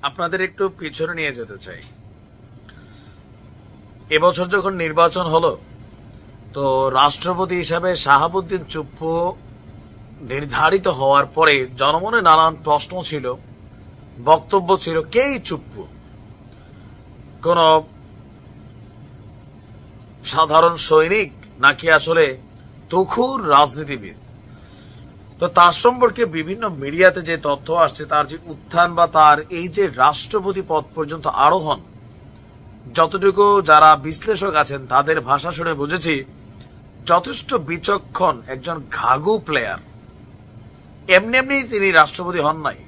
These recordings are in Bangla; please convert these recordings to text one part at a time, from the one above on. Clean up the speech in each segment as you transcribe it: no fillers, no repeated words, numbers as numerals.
আপনাদের একটু পিছনে নিয়ে যেতে চাই। এবছর যখন নির্বাচন হলো, তো রাষ্ট্রপতি হিসাবে শাহাবুদ্দিন চুপ্পু নির্ধারিত হওয়ার পরে জনমনে নানান প্রশ্ন ছিল, বক্তব্য ছিল, কেই চুপ্পু? কোন সাধারণ সৈনিক নাকি আসলে তুখুর রাজনীতিবিদ? তো তার সম্পর্কে বিভিন্ন মিডিয়াতে যে তথ্য আসছে, তার যে উত্থান বা তার এই যে রাষ্ট্রপতি পদ পর্যন্ত আরোহণ, যতটুকু যারা বিশ্লেষক আছেন তাদের ভাষা শুনে বুঝেছি যথেষ্ট বিচক্ষণ একজন ঘাঘু প্লেয়ার। এমনি এমনি তিনি রাষ্ট্রপতি হন নাই।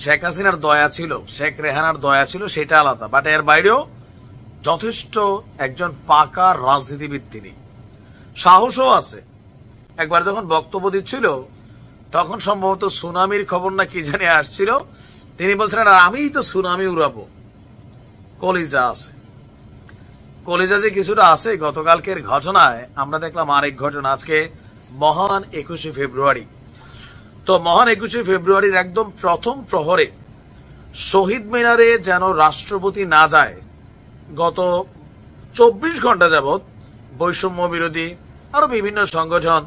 শেখ হাসিনার দয়া ছিল, শেখ রেহানার দয়া ছিল, সেটা আলাদা, বাট এর বাইরেও যথেষ্ট একজন পাকা রাজনীতিবিদ তিনি। সাহসও আছে। একবার যখন বক্তব্য দিচ্ছিল তখন সম্ভবত সুনামির খবর না কি জানি আসছিল, তিনি বলছেন আমিই তো সুনামি উড়াবো। কলিজা আছে, কলিজা যে কিছুটা আছে। গতকালকের ঘটনায় আমরা দেখলাম আরেক ঘটনা, আজকে মহান 21শে ফেব্রুয়ারি। তো মহান 21শে ফেব্রুয়ারির একদম প্রথম প্রহরে শহীদ মিনারে যেন রাষ্ট্রপতি না যায়, গত 24 ঘন্টা যাবৎ বৈষম্য বিরোধী আরো বিভিন্ন সংগঠন,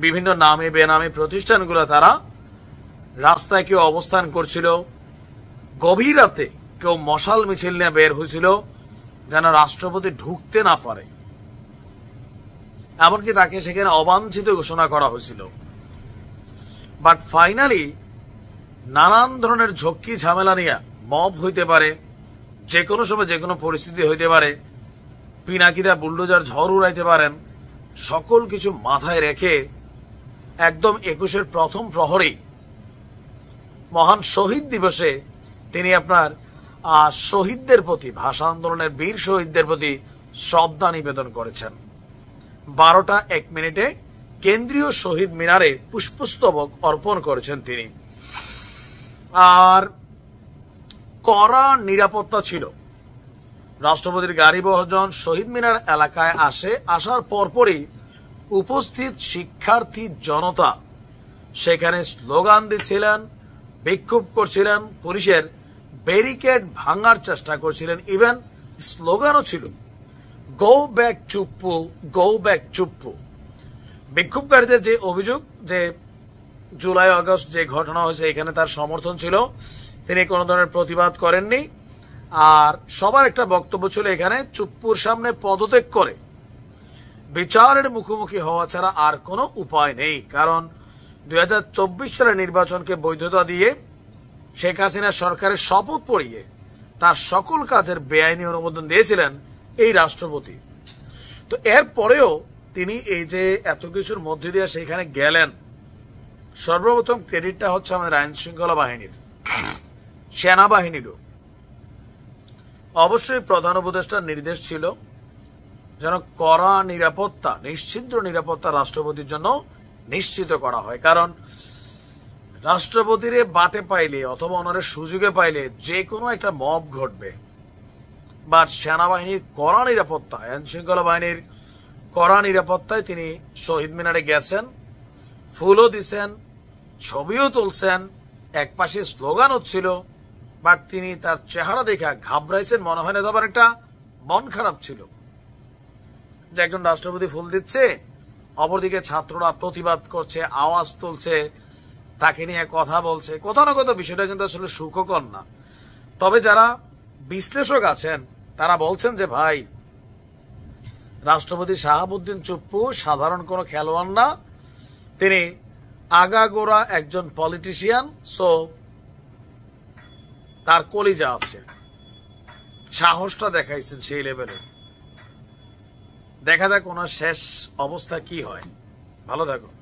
বিভিন্ন নামে বেনামে প্রতিষ্ঠানগুলো তারা রাস্তায় কেউ অবস্থান করছিল, গভীর রাতে কেউ মশাল মিছিল নিয়ে বের হয়েছিল যেন রাষ্ট্রপতি ঢুকতে না পারে। এমনকি তাকে সেখানে অবাঞ্ছিত ঘোষণা করা হয়েছিল। বাট ফাইনালি নানান ধরনের ঝক্কি ঝামেলা নিয়ে মব হইতে পারে, যে কোনো সময় যে কোনো পরিস্থিতি হইতে পারে, পিনাকিদা বুলডোজার ঝড় উড়াইতে পারেন, সকল কিছু মাথায় রেখে একদম 21-এর প্রথম প্রহরেই মহান শহীদ দিবসে তিনি আপনার শহীদদের প্রতি, ভাষা আন্দোলনের বীর শহীদদের প্রতি শ্রদ্ধা নিবেদন করেছেন। 12টা 1 মিনিটে কেন্দ্রীয় শহীদ মিনারে পুষ্পস্তবক অর্পণ করেছেন তিনি। আর কড়া নিরাপত্তা ছিল। রাষ্ট্রপতির গাড়ি বহজন শহীদ মিনার এলাকায় আসার পরপরই উপস্থিত শিক্ষার্থী জনতা সেখানে স্লোগান দিচ্ছিলেন, বিক্ষোভ করছিলেন, পুলিশের ব্যারিকেড ভাঙার চেষ্টা করছিলেন, ইভেন স্লোগানও ছিল, go back Chuppu, go back Chuppu. বিক্ষোভকারীদের যে অভিযোগ যে জুলাই আগস্ট যে ঘটনা হয়েছে এখানে তার সমর্থন ছিল, তিনি কোনো ধরনের প্রতিবাদ করেননি। আর সবার একটা বক্তব্য ছিল এখানে চুপ্পুর সামনে পদত্যাগ করে বিচারের মুখোমুখি হওয়া ছাড়া আর কোনো উপায় নেই। কারণ 2024 সালের নির্বাচনকে বৈধতা দিয়ে শেখ হাসিনা সরকারের শপথ পড়িয়ে তার সকল কাজের বেআইনি অনুমোদন দিয়েছিলেন এই রাষ্ট্রপতি। তো এরপরেও তিনি এই যে এত কিছুর মধ্যে দিয়ে সেখানে গেলেন, সর্বপ্রথম ক্রেডিটটা হচ্ছে আমাদের আইন শৃঙ্খলা বাহিনীর, সেনাবাহিনীরও। অবশ্যই প্রধান উপদেষ্টার নির্দেশ ছিল যেন কড়া নিরাপত্তা, নিশ্চিদ্র নিরাপত্তা রাষ্ট্রপতির জন্য নিশ্চিত করা হয়। কারণ রাষ্ট্রপতির বাটে পাইলে অথবা ওনার সুযোগে পাইলে যে কোনো একটা মব ঘটবে। বাট সেনাবাহিনীর কড়া নিরাপত্তা, আইন শৃঙ্খলা বাহিনীর কড়া নিরাপত্তায় তিনি শহীদ মিনারে গেছেন, ফুলও দিছেন, ছবিও তুলছেন, এক পাশে স্লোগান হচ্ছিল। বাট তিনি তার চেহারা দেখে ঘাবড়াইছেন, মনে হয় না তখন একটা মন খারাপ ছিল যে একজন রাষ্ট্রপতি ফুল দিচ্ছে, অপরদিকে ছাত্ররা প্রতিবাদ করছে, আওয়াজ তুলছে, তাকে নিয়ে কথা বলছে। কোথাও না কোথাও বিষয়টা কিন্তু আসলে সুখকর না। তবে যারা বিশ্লেষক আছেন তারা বলছেন যে ভাই, রাষ্ট্রপতি শাহাবুদ্দিন চুপ্পু সাধারণ কোনো খেলোয়াড় না, তিনি আগাগোড়া একজন পলিটিশিয়ান। সো তার কলিজা আছে, সাহসটা দেখাইছেন সেই লেভেলে। দেখা যাক ওনার শেষ অবস্থা কি হয়। ভালো থাকুন।